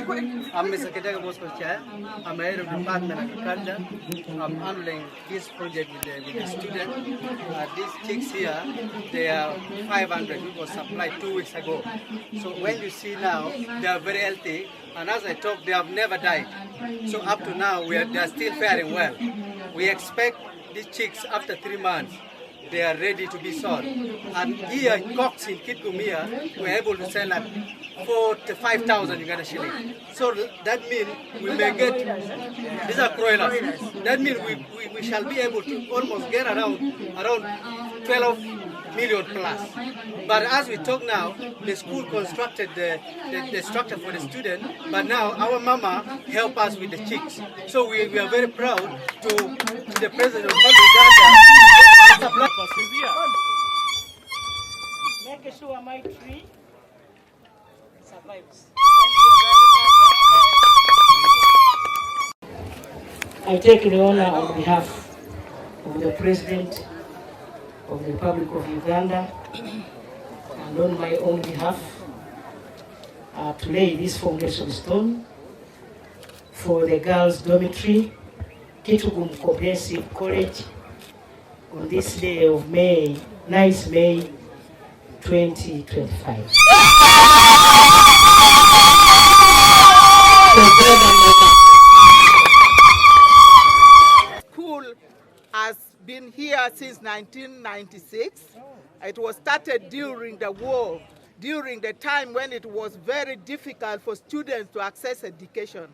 I'm Mr. Tekyali Muzanyo. I'm the head of the department of Uganda. I'm handling this project with the students. These chicks here, they are 500. We was supplied 2 weeks ago. So when you see now, they are very healthy. And as I talk, they have never died. So up to now, they are still faring well. We expect these chicks after 3 months. They are ready to be sold. And here in Cox in Kitugumu here, we're able to sell at 45,000 Uganda shilling. So that means we may get, these are broilers. That means we shall be able to almost get around 12 million plus. But as we talk now, the school constructed the structure for the student, but now our mama help us with the chicks. So we are very proud to the President of Uganda. Make sure my tree survives. I take the honor on behalf of the President of the Republic of Uganda and on my own behalf to lay this foundation stone for the girls' dormitory, Kitugumu Comprehensive College, on this day of May 2025. School has been here since 1996. It was started during the war, during the time when it was very difficult for students to access education.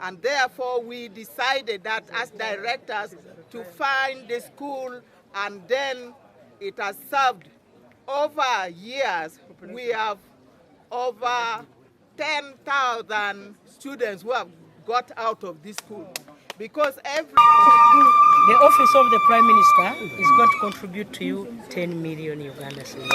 And therefore we decided that as directors to find the school, and then it has served over years. We have over 10,000 students who have got out of this school. Because the office of the Prime Minister is going to contribute to you 10 million Uganda cedis.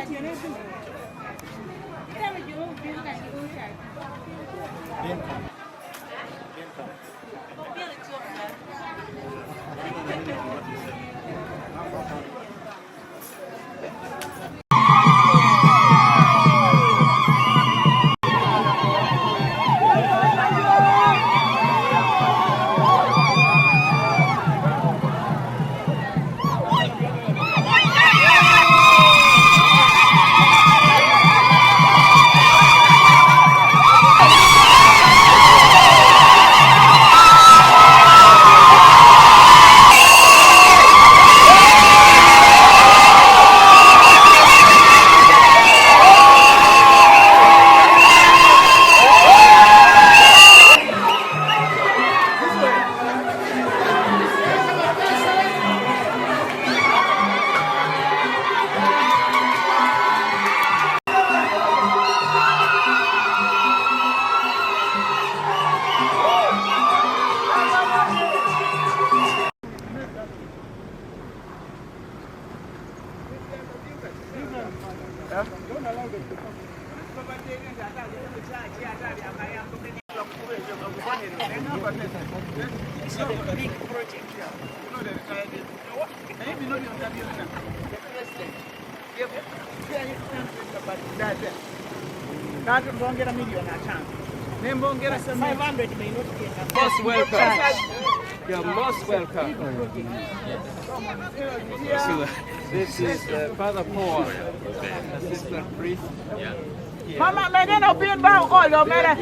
It's not a big project. Most welcome. You're most welcome. This is Father Paul, assistant priest. Mama, may not be about all your matter.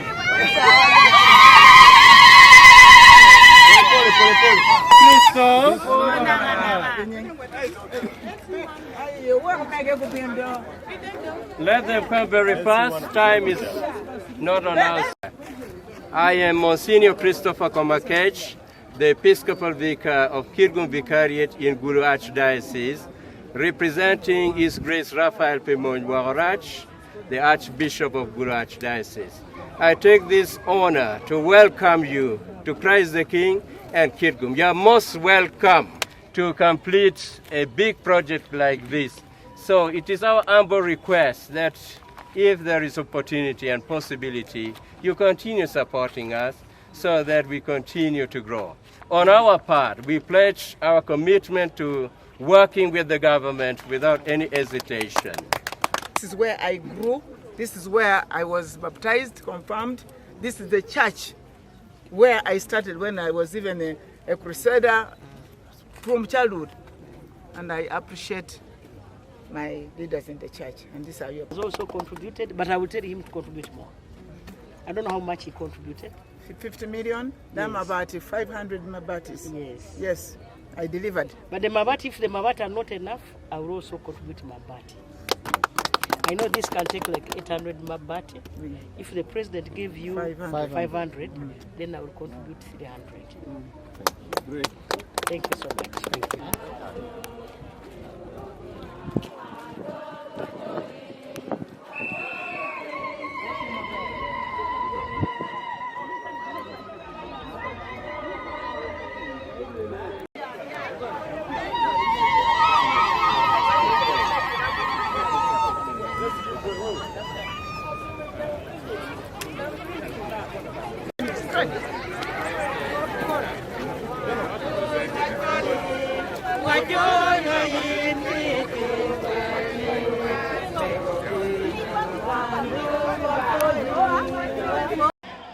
Let them come very fast. Time is not on us. I am Monsignor Christopher Komakech, the Episcopal Vicar of Kitugumu Vicariate in Guno Archdiocese, representing His Grace Raphael Pimonwarach, the Archbishop of Guno Archdiocese. I take this honor to welcome you to Christ the King and Kitugumu. You are most welcome to complete a big project like this. So it is our humble request that if there is opportunity and possibility, you continue supporting us so that we continue to grow. On our part, we pledge our commitment to working with the government without any hesitation. This is where I grew. This is where I was baptized, confirmed. This is the church where I started when I was even a crusader from childhood. And I appreciate my leaders in the church. And this are your... He has also contributed, but I will tell him to contribute more. I don't know how much he contributed. 50 million, yes. Them about 500 mabatis. Yes. Yes, I delivered. But the mabati, if the mabati are not enough, I will also contribute mabati. I know this can take like 800 mabati. Mm. If the president give you 500, then I will contribute 300. Great. Thank you so much. Thank you.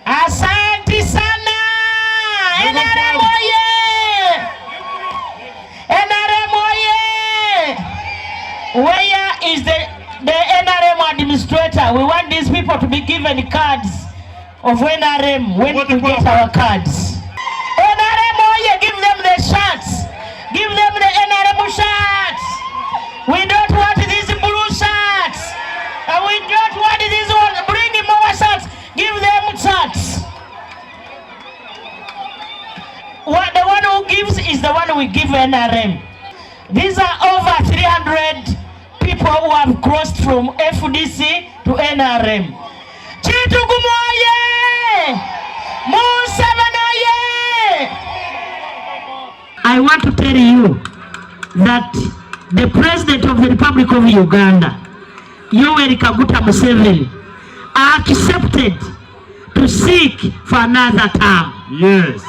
Asante sana. NRM oye! NRM oye! Where is the NRM administrator? We want these people to be given cards of NRM when we get our cards. NRM oye! Give them the shirts. Give them the NRM shirts. We don't want these blue shirts. And we don't want these ones. Bring him our shirts. Give them shirts. The one who gives is the one we give NRM. These are over 300 people who have crossed from FDC to NRM. Kitugumu oye! Museveni oye! I want to tell you that the President of the Republic of Uganda Yoweri Kaguta Museveni accepted to seek for another term. Yes.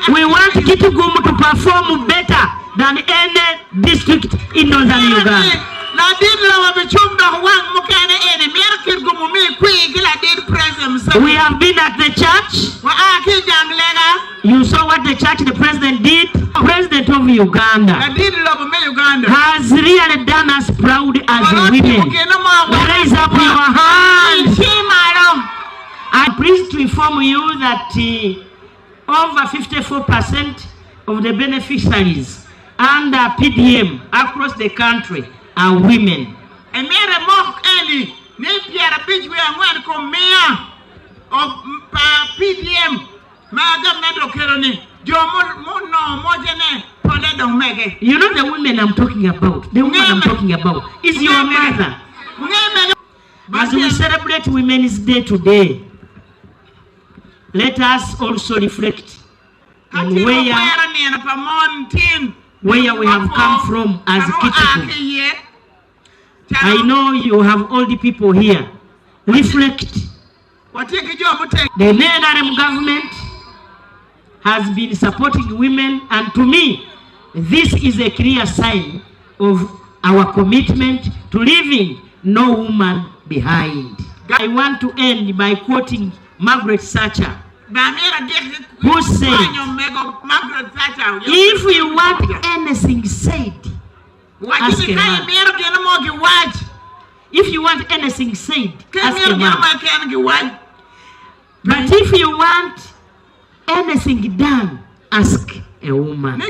We want Kitugumu to perform better than any district in northern Uganda. We have been at the church. You saw what the church, the president did. President of Uganda has really done us proud as women. Raise up your hands. I'm pleased to inform you that over 54% of the beneficiaries under PDM across the country are women. And you know the women I'm talking about. The woman I'm talking about is your mother. As we celebrate Women's Day today, let us also reflect on where we have come from as Kitugumu. I know you have all the people here. Reflect. The NRM government has been supporting women, and to me, this is a clear sign of our commitment to leaving no woman behind. I want to end by quoting Margaret Thatcher, who said, if you want anything said, ask a man. If you want anything said, ask a man. But if you want anything done, ask a woman.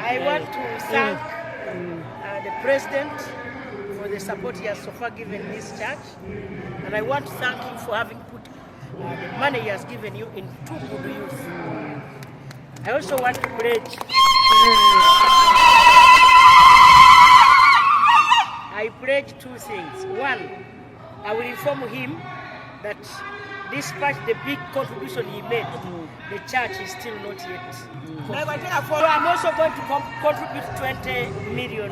I want to thank the President for the support he has so far given this church, and I want to thank him for having put the money he has given you in too good use. I also want to pledge. I pledge two things. One, I will inform him that despite the big contribution he made, the church is still not yet. So I'm also going to contribute 20 million.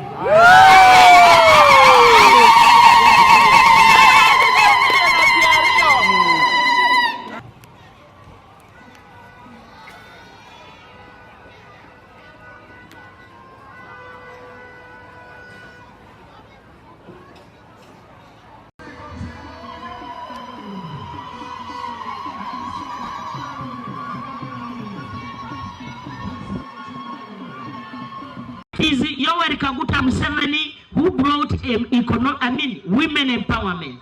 Is Yoweri Kaguta Museveni who brought women empowerment.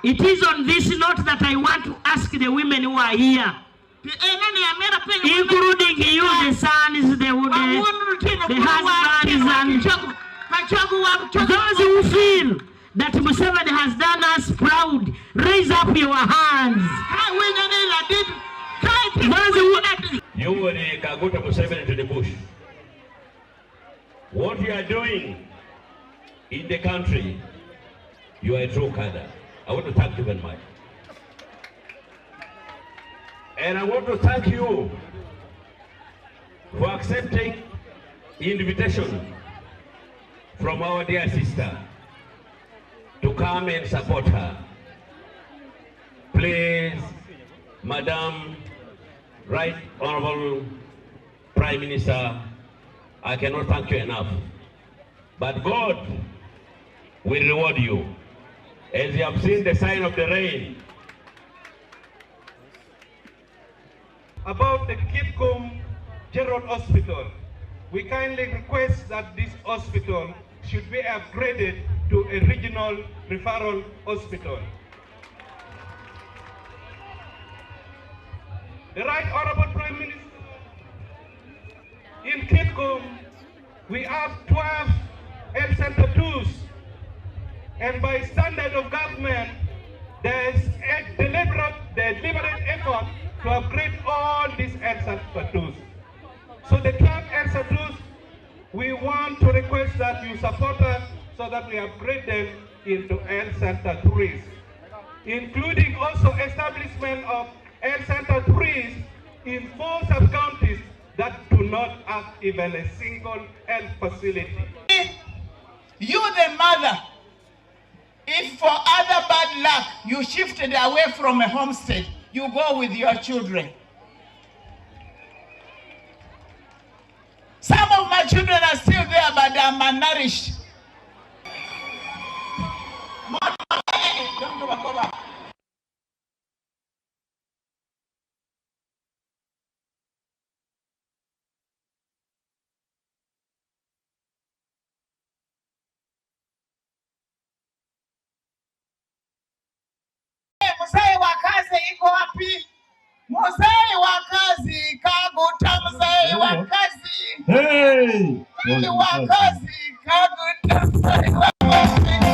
It is on this note that I want to ask the women who are here, including you, the sons, the husbands, and those who feel that Museveni has done us proud, raise up your hands. Yoweri Kaguta Museveni to the bush. What you are doing in the country, you are a true cadre. I want to thank you very much. And I want to thank you for accepting the invitation from our dear sister to come and support her. Please, Madam Right Honorable Prime Minister, I cannot thank you enough but God will reward you. As you have seen the sign of the rain. About the Kitugumu General Hospital, we kindly request that this hospital should be upgraded to a regional referral hospital. The Right Honorable Prime Minister, in Kitugumu, we have 12 health center tools, and by standard of government, there's a deliberate effort to upgrade all these health center tools. So the 12 health center tools, we want to request that you support us so that we upgrade them into health center trees, including also establishment of health center trees in 4 sub-counties that do not have even a single health facility. You, the mother, if for other bad luck you shifted away from a homestead, you go with your children. Some of my children are still there, but they are malnourished. Mzee wa kazi iko wapi? Mzee wa kazi kaguta, mzee wa kazi. Hey! Mzee wa kazi kaguta, mzee wa kazi.